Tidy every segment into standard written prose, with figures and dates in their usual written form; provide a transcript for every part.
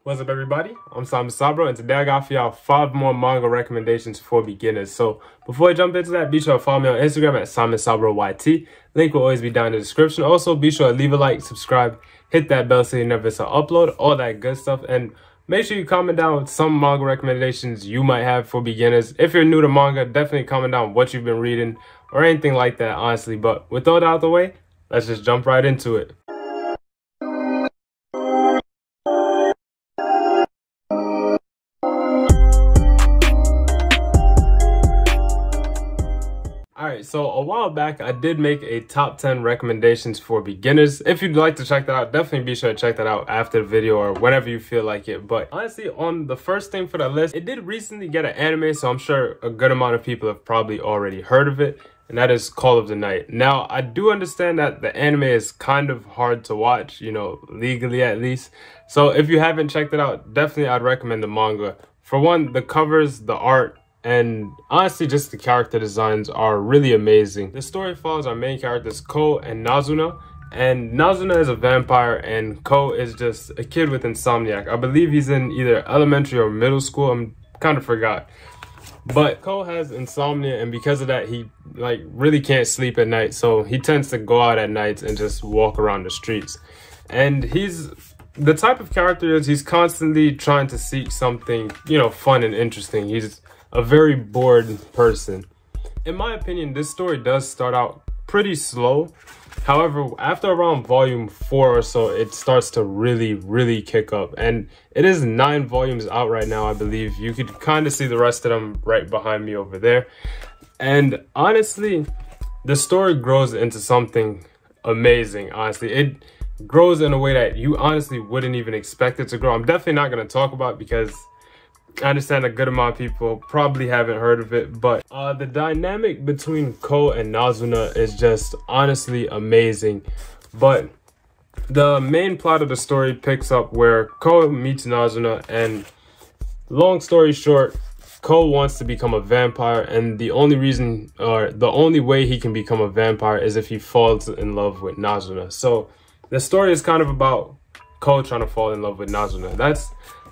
What's up, everybody? I'm Simon Sabro, and today I got for y'all 5 more manga recommendations for beginners. So before I jump into that, be sure to follow me on Instagram at SimonSabroYT. Link will always be down in the description. Also, be sure to leave a like, subscribe, hit that bell so you never miss an upload, all that good stuff. And make sure you comment down some manga recommendations you might have for beginners. If you're new to manga, definitely comment down what you've been reading or anything like that, honestly. But with all that out of the way, let's just jump right into it. Alright, so a while back I did make a top 10 recommendations for beginners. If you'd like to check that out, definitely be sure to check that out after the video or whenever you feel like it. But honestly, on the first thing for the list, it did recently get an anime, so I'm sure a good amount of people have probably already heard of it, and that is Call of the Night. Now, I do understand that the anime is kind of hard to watch, you know, legally at least. So if you haven't checked it out, definitely I'd recommend the manga. For one, the covers, the art, and honestly just the character designs are really amazing. The story follows our main characters Ko and Nazuna, and Nazuna is a vampire and Ko is just a kid with insomniac. I believe he's in either elementary or middle school, I'm kind of forgot. But Ko has insomnia, and because of that he like really can't sleep at night, so he tends to go out at nights and just walk around the streets. And he's the type of character is he's constantly trying to seek something, you know, fun and interesting. He's a very bored person. In my opinion, this story does start out pretty slow. However, after around volume 4 or so, it starts to really kick up. And it is 9 volumes out right now, I believe. You could kind of see the rest of them right behind me over there. And honestly, the story grows into something amazing, honestly. It grows in a way that you honestly wouldn't even expect it to grow. I'm definitely not going to talk about it because I understand a good amount of people probably haven't heard of it, but the dynamic between Ko and Nazuna is just honestly amazing. But the main plot of the story picks up where Ko meets Nazuna, and long story short, Ko wants to become a vampire, and the only reason or the only way he can become a vampire is if he falls in love with Nazuna. So the story is kind of about Ko trying to fall in love with Nazuna. That's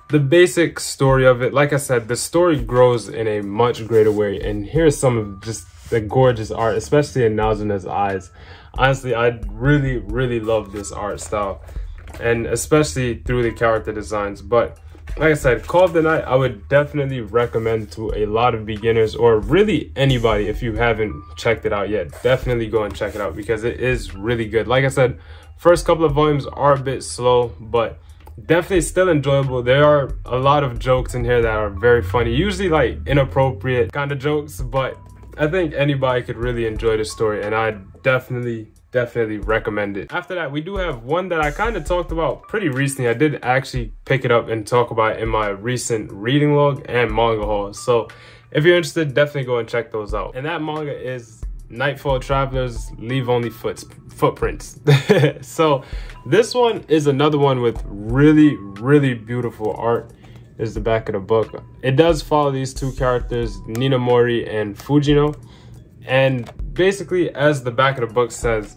the basic story of it. Like I said, the story grows in a much greater way, and here's some of just the gorgeous art, especially in Nazuna's eyes. Honestly, I really love this art style, and especially through the character designs. But like I said, Call of the Night I would definitely recommend to a lot of beginners, or really anybody. If you haven't checked it out yet, definitely go and check it out because it is really good. Like I said, first couple of volumes are a bit slow, but definitely still enjoyable. There are a lot of jokes in here that are very funny, usually like inappropriate kind of jokes, but I think anybody could really enjoy the story, and I definitely recommend it. After that, we do have one that I kind of talked about pretty recently. I did actually pick it up and talk about it in my recent reading log and manga haul, so if you're interested, definitely go and check those out. And that manga is Nightfall Travelers, Leave Only Footprints. So this one is another one with really beautiful art. Is the back of the book. It does follow these two characters, Ninamori and Fujino, and basically, as the back of the book says,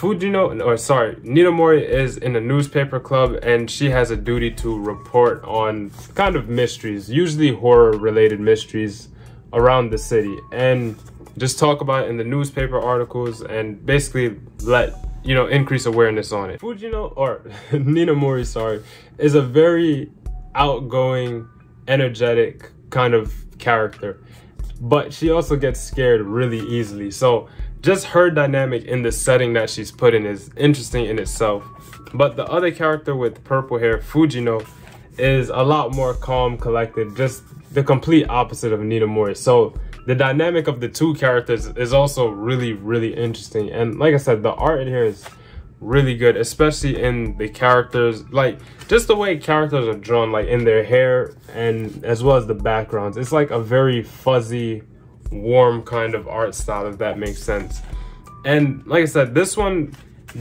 Ninamori is in a newspaper club, and she has a duty to report on kind of mysteries, usually horror related mysteries around the city, and just talk about it in the newspaper articles and basically let, you know, increase awareness on it. Fujino, or Ninamori, sorry, is a very outgoing, energetic kind of character, but she also gets scared really easily. So just her dynamic in the setting that she's put in is interesting in itself. But the other character with purple hair, Fujino, is a lot more calm, collected, just the complete opposite of Ninamori. So the dynamic of the two characters is also really interesting. And like I said, the art in here is really good, especially in the characters, like just the way characters are drawn, like in their hair and as well as the backgrounds. It's like a very fuzzy, warm kind of art style, if that makes sense. And like I said, this one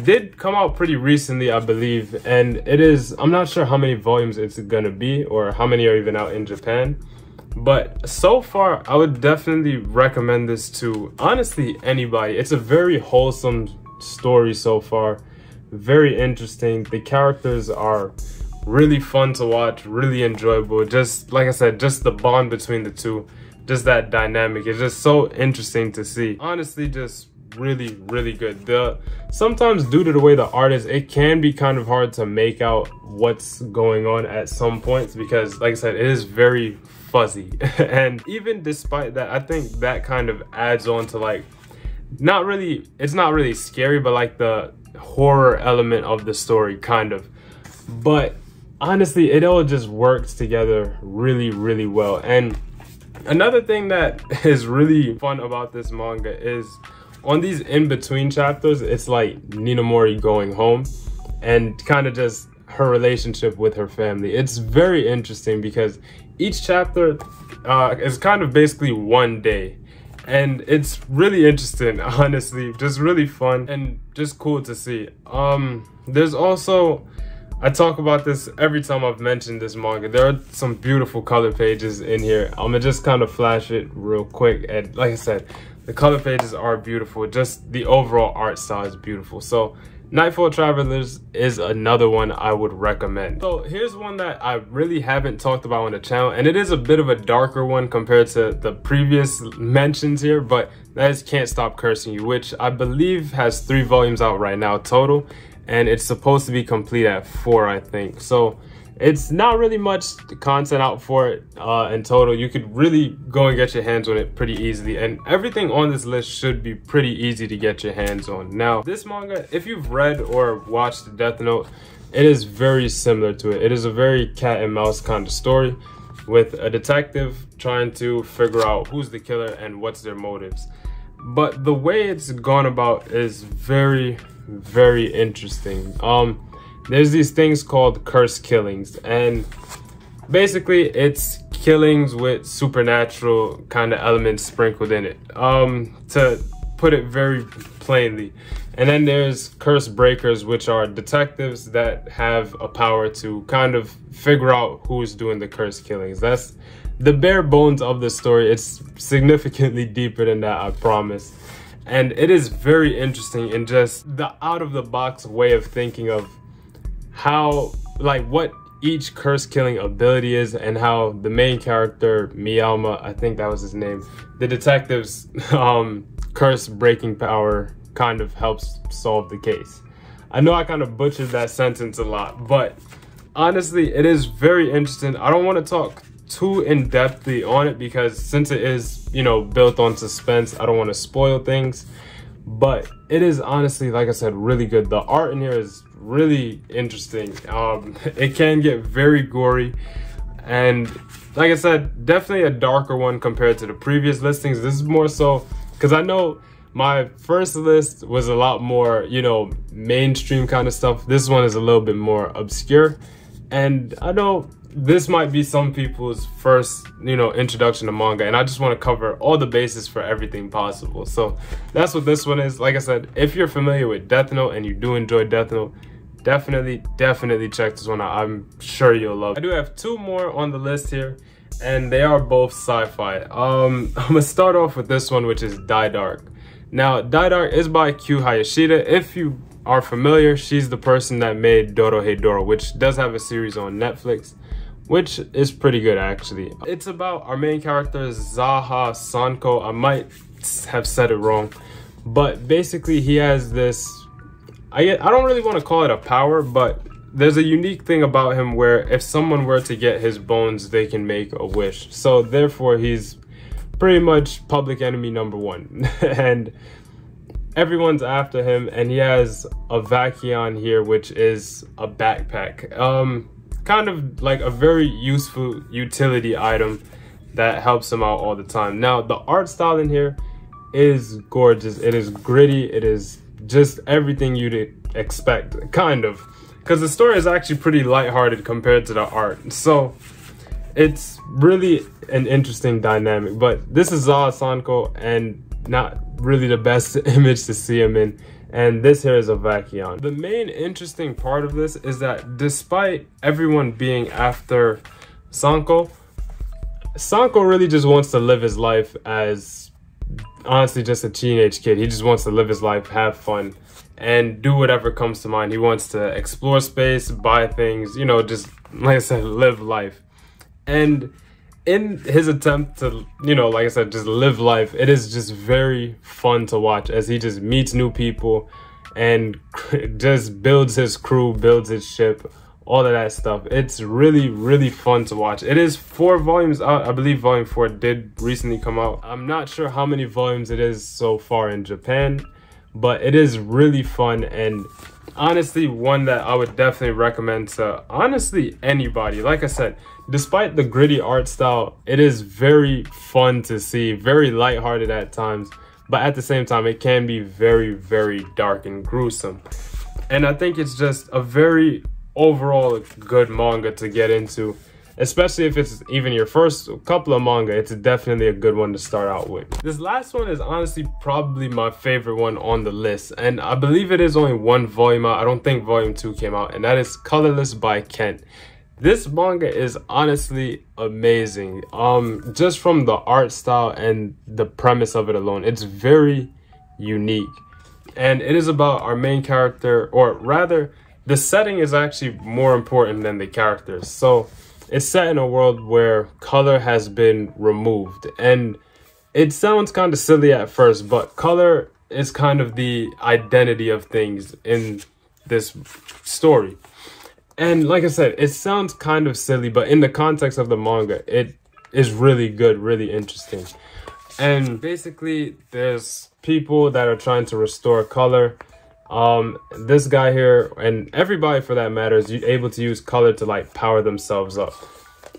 did come out pretty recently, I believe, and it is, I'm not sure how many volumes it's gonna be or how many are even out in Japan. But so far, I would definitely recommend this to, honestly, anybody. It's a very wholesome story so far. Very interesting. The characters are really fun to watch, really enjoyable. Just like I said, just the bond between the two, just that dynamic is just so interesting to see. Honestly, just really good. Sometimes due to the way the art is, it can be kind of hard to make out what's going on at some points, because like I said, it is very fuzzy. And even despite that, I think that kind of adds on to like, it's not really scary, but like the horror element of the story kind of. But honestly, it all just works together really well. And another thing that is really fun about this manga is on these in-between chapters, it's like Ninamori going home and kind of just her relationship with her family. It's very interesting because each chapter is kind of basically one day. And it's really interesting, honestly, just really fun and just cool to see. There's also, I talk about this every time I've mentioned this manga, there are some beautiful color pages in here. I'm gonna just kind of flash it real quick. And like I said, the color pages are beautiful. Just the overall art style is beautiful. So Nightfall Travelers is another one I would recommend. So here's one that I really haven't talked about on the channel, and it is a bit of a darker one compared to the previous mentions here, but that is Can't Stop Cursing You, which I believe has 3 volumes out right now total, and it's supposed to be complete at 4, I think. So it's not really much content out for it in total. You could really go and get your hands on it pretty easily, and everything on this list should be pretty easy to get your hands on. Now, this manga, if you've read or watched Death Note, it is very similar to it. It is a very cat and mouse kind of story with a detective trying to figure out who's the killer and what's their motives. But the way it's gone about is very interesting. There's these things called curse killings, and basically it's killings with supernatural kind of elements sprinkled in it, to put it very plainly. And then there's curse breakers, which are detectives that have a power to kind of figure out who's doing the curse killings. That's the bare bones of the story. It's significantly deeper than that, I promise. And it is very interesting in just the out-of-the-box way of thinking of how, like, what each curse killing ability is, and how the main character Miyama, I think that was his name, the detective's curse breaking power kind of helps solve the case. I know I kind of butchered that sentence a lot, but honestly, it is very interesting. I don't want to talk too in-depthly on it because since it is, you know, built on suspense, I don't want to spoil things. But it is honestly, like I said, really good. The art in here is really interesting. It can get very gory, and like I said, definitely a darker one compared to the previous listings. This is more so because I know my first list was a lot more, you know, mainstream kind of stuff. This one is a little bit more obscure, and I know this might be some people's first, you know, introduction to manga, and I just want to cover all the bases for everything possible. So that's what this one is. Like I said, if you're familiar with Death Note and you do enjoy Death Note, definitely check this one out. I'm sure you'll love it. I do have 2 more on the list here, and they are both sci-fi. I'm gonna start off with this one, which is Dai Dark. Now, Dai Dark is by Q Hayashida. If you are familiar, she's the person that made Dorohedoro, which does have a series on Netflix, which is pretty good actually. It's about our main character, Zaha Sanko. I might have said it wrong, but basically he has this, I don't really want to call it a power, but there's a unique thing about him where if someone were to get his bones, they can make a wish. So therefore he's pretty much public enemy #1. And everyone's after him, and he has a Vakion here, which is a backpack. Kind of like a very useful utility item that helps him out all the time. Now, the art style in here is gorgeous. It is gritty. It is just everything you'd expect, kind of. Because the story is actually pretty lighthearted compared to the art. So it's really an interesting dynamic. But this is Zaha Sanko, and not really the best image to see him in. And this here is a Vakion. The main interesting part of this is that despite everyone being after Sanko, Sanko really just wants to live his life as honestly just a teenage kid. He just wants to live his life, have fun, and do whatever comes to mind. He wants to explore space, buy things, you know, just like I said, live life. And in his attempt to, you know, like I said, just live life, it is just very fun to watch as he just meets new people and just builds his crew, builds his ship, all of that stuff. It's really, really fun to watch. It is 4 volumes out. I believe volume 4 did recently come out. I'm not sure how many volumes it is so far in Japan, but it is really fun, and honestly one that I would definitely recommend to honestly anybody. Like I said, despite the gritty art style, it is very fun to see, very lighthearted at times, but at the same time it can be very, very dark and gruesome. And I think it's just a very overall good manga to get into, especially if it's even your first couple of manga. It's definitely a good one to start out with. This last one is honestly probably my favorite one on the list, and I believe it is only 1 volume out. I don't think volume 2 came out, and that is Colorless by Kent. This manga is honestly amazing. Just from the art style and the premise of it alone, it's very unique. And it is about our main character, or rather, the setting is actually more important than the characters. So it's set in a world where color has been removed. And it sounds kind of silly at first, but color is kind of the identity of things in this story. And like I said, it sounds kind of silly, but in the context of the manga, it is really good, really interesting. And basically, there's people that are trying to restore color. This guy here, and everybody for that matter, is able to use color to like power themselves up.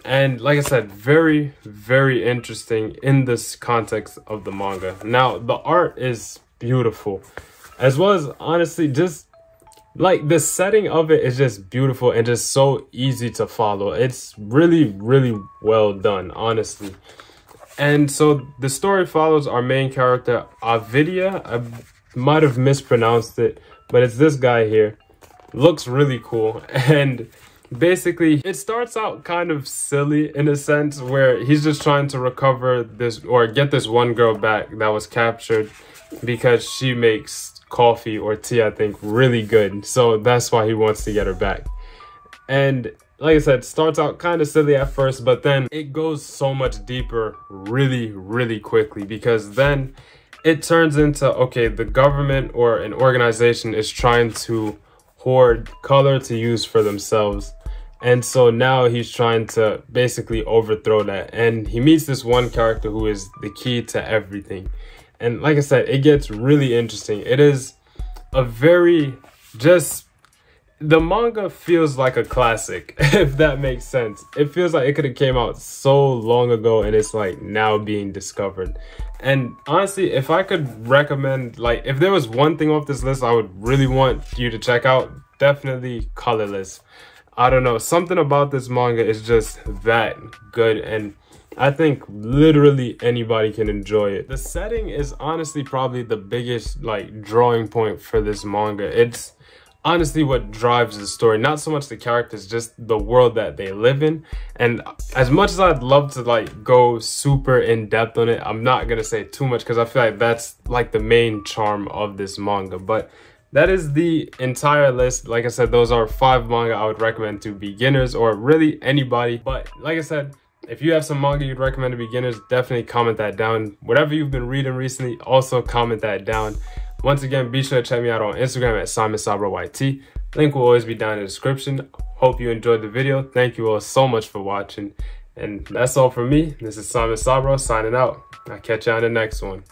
And like I said, very, very interesting in this context of the manga. Now, the art is beautiful, as well as honestly, just like the setting of it is just beautiful and just so easy to follow. It's really, really well done, honestly. And so the story follows our main character, Avidia. I might have mispronounced it, but it's this guy here. Looks really cool. And basically, it starts out kind of silly in a sense, where he's just trying to recover this, or get this one girl back that was captured, because she makes coffee or tea, I think, really good. So that's why he wants to get her back. And like I said, it starts out kind of silly at first, but then it goes so much deeper really, really quickly, because then it turns into, okay, the government or an organization is trying to hoard color to use for themselves. And so now he's trying to basically overthrow that. And he meets this one character who is the key to everything. And like I said, it gets really interesting. It is a very the manga feels like a classic, if that makes sense. It feels like it could have came out so long ago, and it's like now being discovered. And honestly, if I could recommend, like, if there was one thing off this list I would really want you to check out, definitely Colorless. I don't know, something about this manga is just that good, and I think literally anybody can enjoy it. The setting is honestly probably the biggest like drawing point for this manga. It's honestly what drives the story, not so much the characters, just the world that they live in. And as much as I'd love to like go super in depth on it, I'm not gonna say too much, because I feel like that's like the main charm of this manga. But that is the entire list. Like I said, those are 5 manga I would recommend to beginners, or really anybody. But like I said, if you have some manga you'd recommend to beginners, definitely comment that down. Whatever you've been reading recently, also comment that down. Once again, be sure to check me out on Instagram at SimonSabroYT. Link will always be down in the description. Hope you enjoyed the video. Thank you all so much for watching. And that's all from me. This is Simon Sabro signing out. I'll catch you on the next one.